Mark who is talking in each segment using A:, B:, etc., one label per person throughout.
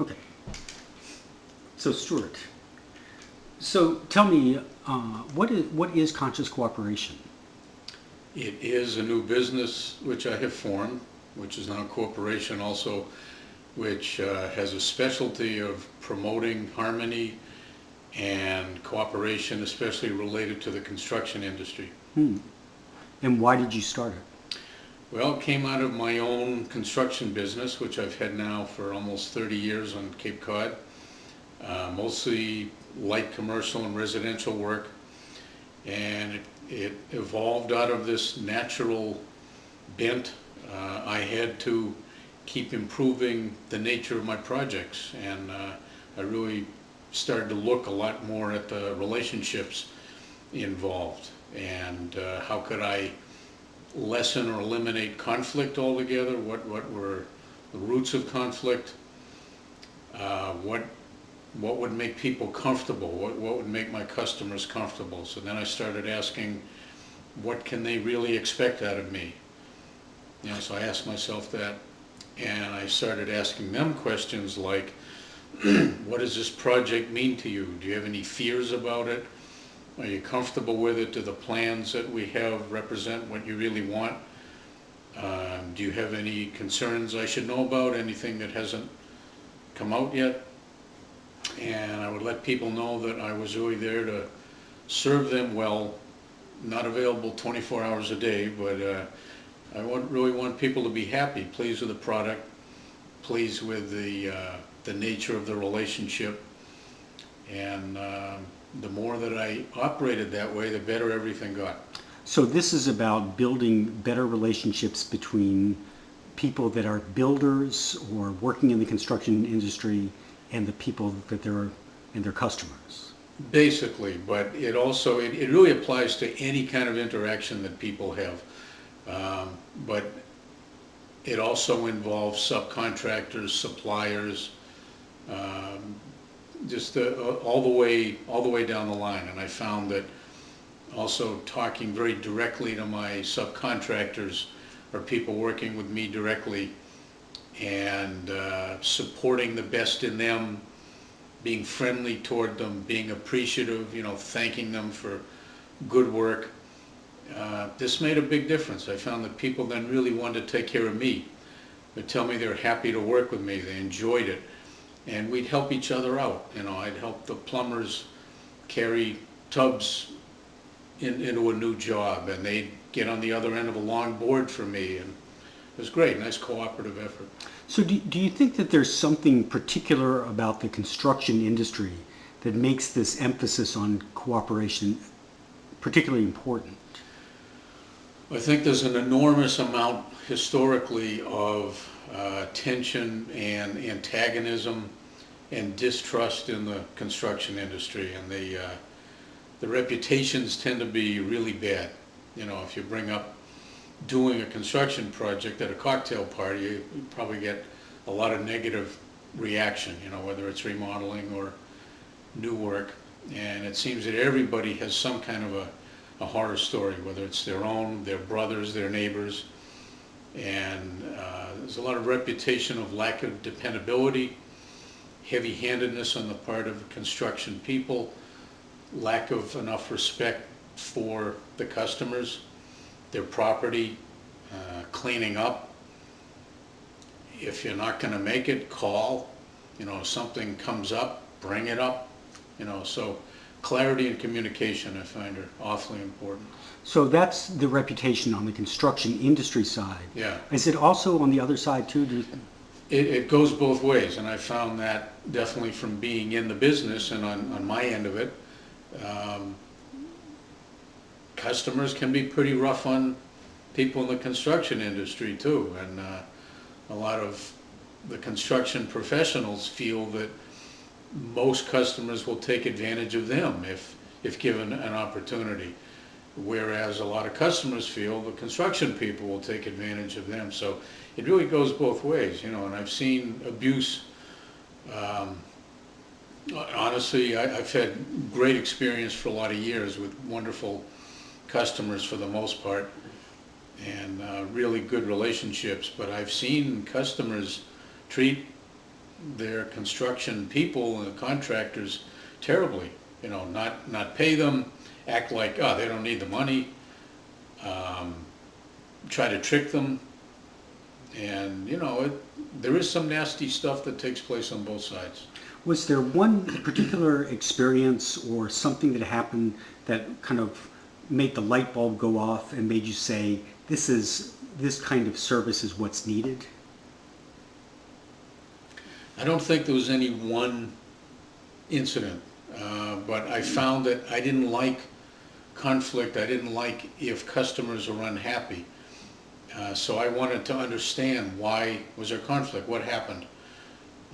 A: Okay. So Stuart, so tell me, what is Conscious Cooperation?
B: It is a new business which I have formed, which is now a corporation also, which has a specialty of promoting harmony and cooperation, especially related to the construction industry.
A: And why did you start it?
B: Well, it came out of my own construction business, which I've had now for almost 30 years on Cape Cod. Mostly light commercial and residential work. And it evolved out of this natural bent. I had to keep improving the nature of my projects, and I really started to look a lot more at the relationships involved, and how could I lessen or eliminate conflict altogether, what were the roots of conflict, what would make people comfortable, what would make my customers comfortable. So then I started asking, what can they really expect out of me? So I asked myself that, and I started asking them questions like, what does this project mean to you? Do you have any fears about it? Are you comfortable with it? Do the plans that we have represent what you really want? Do you have any concerns I should know about? Anything that hasn't come out yet? And I would let people know that I was really there to serve them well, not available 24 hours a day, but I really want people to be happy, pleased with the product, pleased with the nature of the relationship. And the more that I operated that way, the better everything got.
A: So this is about building better relationships between people that are builders or working in the construction industry and the people that they're and their customers.
B: Basically, but it also, it really applies to any kind of interaction that people have. But it also involves subcontractors, suppliers, just all the way down the line. And I found that also talking very directly to my subcontractors or people working with me directly, and supporting the best in them, being friendly toward them, being appreciative, thanking them for good work. This made a big difference. I found that people then really wanted to take care of me. They'd tell me they're happy to work with me, they enjoyed it. And we'd help each other out. I'd help the plumbers carry tubs into a new job, and they'd get on the other end of a long board for me. And it was great, nice cooperative effort.
A: So do you think that there's something particular about the construction industry that makes this emphasis on cooperation particularly important?
B: I think there's an enormous amount historically of tension and antagonism and distrust in the construction industry, and the reputations tend to be really bad. If you bring up doing a construction project at a cocktail party, you probably get a lot of negative reaction, whether it's remodeling or new work. And it seems that everybody has some kind of a horror story, whether it's their own, their brothers, their neighbors. And there's a lot of reputation of lack of dependability, heavy-handedness on the part of construction people, lack of enough respect for the customers, their property, cleaning up. If you're not going to make it, call. If something comes up, bring it up. So clarity and communication, I find, are awfully important.
A: So that's the reputation on the construction industry side.
B: Yeah.
A: Is it also on the other side too?
B: It goes both ways, and I found that definitely from being in the business and on my end of it. Customers can be pretty rough on people in the construction industry too, and a lot of the construction professionals feel that most customers will take advantage of them if given an opportunity, whereas a lot of customers feel the construction people will take advantage of them. So it really goes both ways, and I've seen abuse. Honestly, I've had great experience for a lot of years with wonderful customers for the most part, and really good relationships, but I've seen customers treat their construction people and contractors terribly. Not pay them, act like, oh, they don't need the money, try to trick them. And, there is some nasty stuff that takes place on both sides.
A: Was there one particular experience or something that happened that kind of made the light bulb go off and made you say, this kind of service is what's needed?
B: I don't think there was any one incident, but I found that I didn't like conflict. I didn't like if customers were unhappy. So I wanted to understand, why was there conflict? What happened?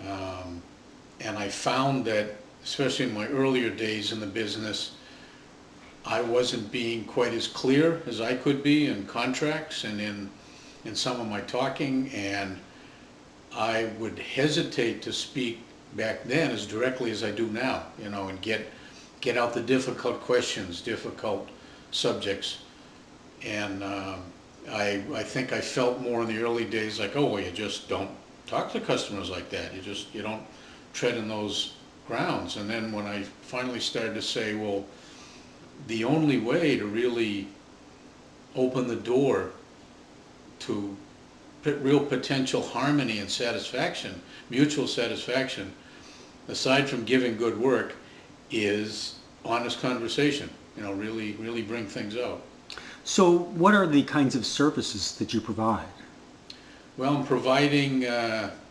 B: And I found that, especially in my earlier days in the business, I wasn't being quite as clear as I could be in contracts and in some of my talking, and I would hesitate to speak back then as directly as I do now, and get out the difficult questions, difficult subjects. And I think I felt more in the early days like, oh, well, you just don't talk to customers like that. You don't tread in those grounds. And then when I finally started to say, well, the only way to really open the door to real potential harmony and satisfaction, mutual satisfaction, aside from giving good work, is honest conversation. Really bring things out.
A: So what are the kinds of services that you provide?
B: Well, I'm providing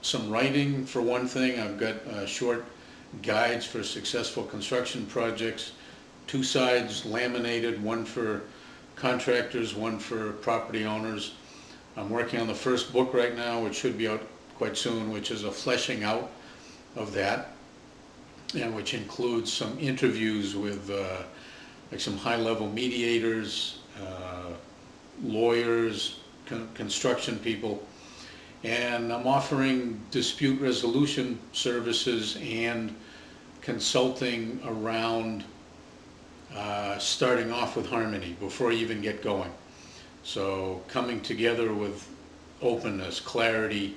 B: some writing for one thing. I've got short guides for successful construction projects, 2 sides laminated, one for contractors, one for property owners. I'm working on the first book right now, which should be out quite soon, which is a fleshing out of that, and which includes some interviews with like some high-level mediators, lawyers, construction people. And I'm offering dispute resolution services and consulting around starting off with harmony before you even get going. So coming together with openness, clarity,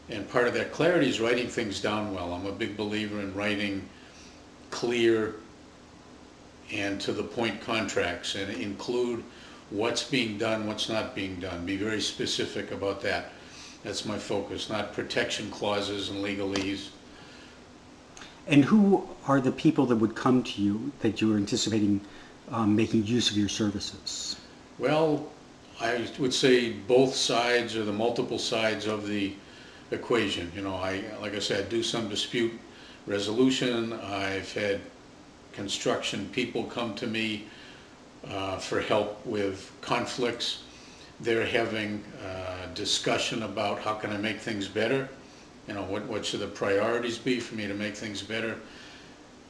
B: and part of that clarity is writing things down well. I'm a big believer in writing clear and to the point contracts, and include what's being done, what's not being done. Be very specific about that. That's my focus, not protection clauses and legalese.
A: And who are the people that would come to you that you're anticipating making use of your services?
B: Well, I would say both sides, or the multiple sides of the equation. Like I said, I do some dispute resolution. I've had construction people come to me for help with conflicts. They're having discussion about, how can I make things better? What should the priorities be for me to make things better?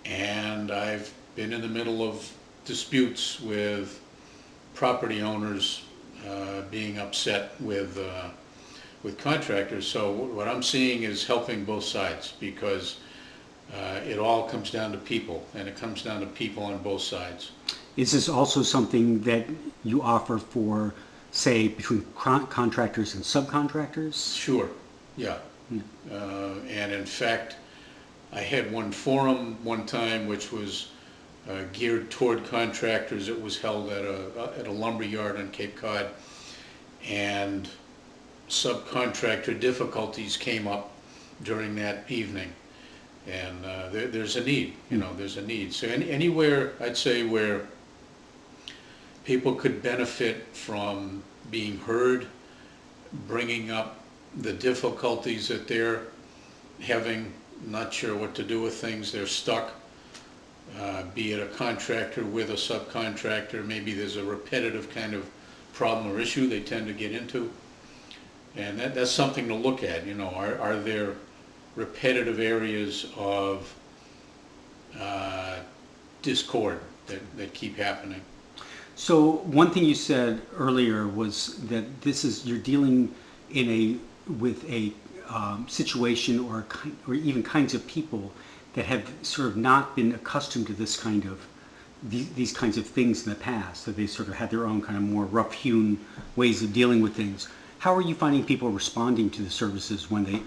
B: And I've been in the middle of disputes with property owners being upset with contractors. So what I'm seeing is helping both sides, because it all comes down to people, and it comes down to people on both sides.
A: Is this also something that you offer for, say, between contractors and subcontractors?
B: Sure, yeah. And in fact, I had one forum one time which was geared toward contractors. It was held at a lumber yard on Cape Cod, and subcontractor difficulties came up during that evening, and there's a need. There's a need. So anywhere, I'd say, where people could benefit from being heard, bringing up the difficulties that they're having, not sure what to do with things, they're stuck, be it a contractor with a subcontractor. Maybe there's a repetitive kind of problem or issue they tend to get into, and that's something to look at. Are there repetitive areas of discord that keep happening?
A: So one thing you said earlier was that you're dealing with a situation or even kinds of people that have sort of not been accustomed to this kind of these kinds of things in the past. That they sort of had their own kind of more rough-hewn ways of dealing with things. How are you finding people responding to the services when they